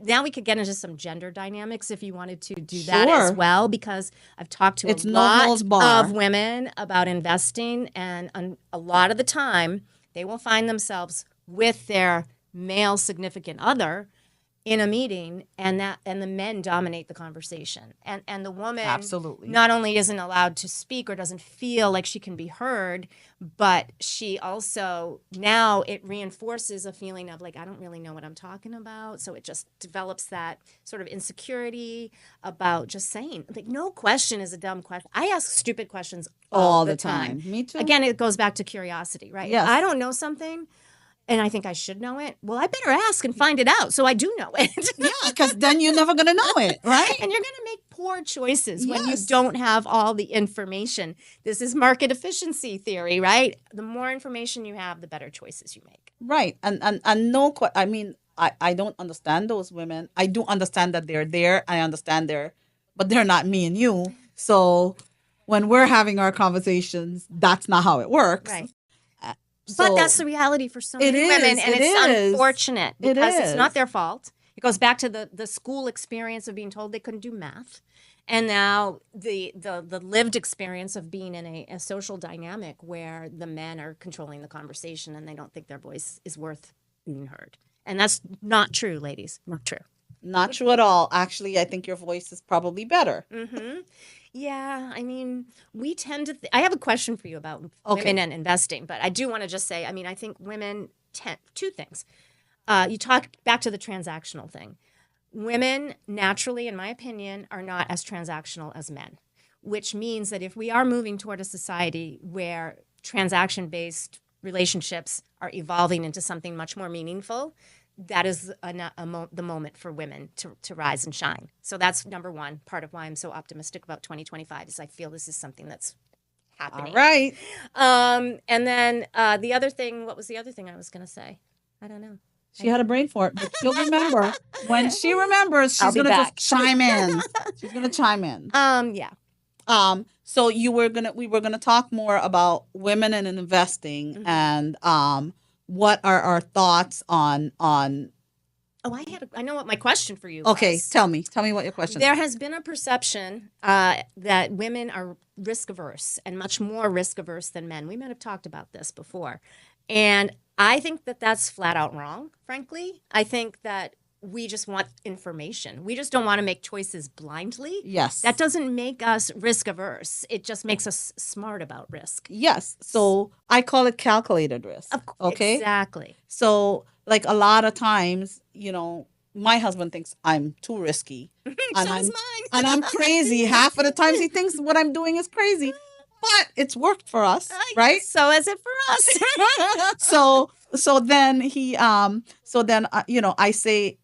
now we could get into some gender dynamics if you wanted to do that as Sure. well, because I've talked to It's a no lot holds bar. of women about investing, and a lot of the time they will find themselves with their male significant other in a meeting, and the men dominate the conversation, and the woman Absolutely. not only isn't allowed to speak or doesn't feel like she can be heard, but she also, now it reinforces a feeling of like, I don't really know what I'm talking about. So it just develops that sort of insecurity about just saying, like, no question is a dumb question. I ask stupid questions all the time. Me too. Again, it goes back to curiosity, right? Yes. If I don't know something and I think I should know it, well, I better ask and find it out so I do know it. Yeah, because then you're never going to know it, right? And you're going to make poor choices when you Yes. don't have all the information. This is market efficiency theory, right? The more information you have, the better choices you make. Right. And no, I mean, I don't understand those women. I do understand that they're there. I understand but they're not me and you. So when we're having our conversations, that's not how it works. Right. So But that's the reality for so it many women, is, and it it's is. unfortunate It because it's not is. their fault. It goes back to the school experience of being told they couldn't do math, and now the lived experience of being in a social dynamic where the men are controlling the conversation and they don't think their voice is worth being heard. And that's not true, ladies. Not true. Not true at all. Actually, I think your voice is probably better. Mm-hmm. Yeah, I mean, we tend to. I have a question for you about Okay. women and investing, but I do want to just say, I mean, I think women tend two things. You talk back to the transactional thing. Women naturally, in my opinion, are not as transactional as men, which means that if we are moving toward a society where transaction-based relationships are evolving into something much more meaningful, that is the moment for women to rise and shine. So that's number one, part of why I'm so optimistic about 2025 is I feel this is something that's happening. All right. And then the other thing, what was the other thing I was going to say? I don't know. She had a brain fart, but she'll remember. When she remembers, I'll she's be going to back. just chime in. She's going to chime in. Yeah. So we were gonna talk more about women and investing, and what are our thoughts on Oh, I know what my question for you Okay, was. tell me what your question There is. has been a perception that women are risk averse and much more risk averse than men. We might have talked about this before. And I think that that's flat out wrong, frankly. I think that we just want information. We just don't want to make choices blindly. Yes. That doesn't make us risk averse. It just makes us smart about risk. Yes. So I call it calculated risk. Okay. Exactly. So like a lot of times, my husband thinks I'm too risky. So does mine. And I'm crazy. Half of the times he thinks what I'm doing is crazy. But it's worked for us, right? So is it for us. So then I say,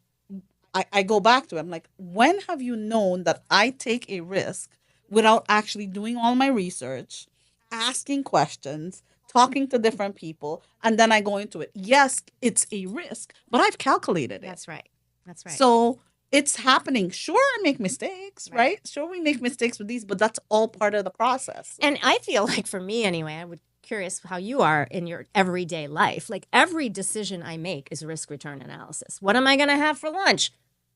I go back to him like, when have you known that I take a risk without actually doing all my research, asking questions, talking to different people, and then I go into it? Yes, it's a risk, but I've calculated it. That's right. So it's happening. Sure, I make mistakes, right? Sure, we make mistakes with these, but that's all part of the process. And I feel like for me anyway, I would curious how you are in your everyday life. Like every decision I make is risk return analysis. What am I going to have for lunch?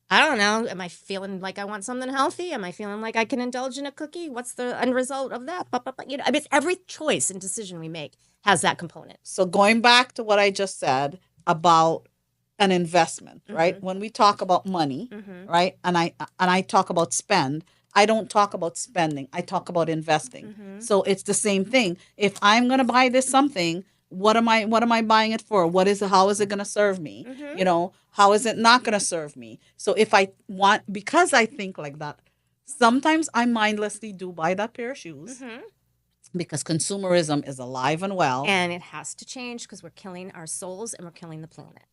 I don't know. Am I feeling like I want something healthy? Am I feeling like I can indulge in a cookie? What's the end result of that? It's every choice and decision we make has that component. So going back to what I just said about an investment, right? When we talk about money, right? And I talk about spend, I don't talk about spending. I talk about investing. So it's the same thing. If I'm going to buy this something, what am I buying it for? How is it going to serve me? How is it not going to serve me? So because I think like that, sometimes I mindlessly do buy that pair of shoes. Because consumerism is alive and well. And it has to change because we're killing our souls and we're killing the planet.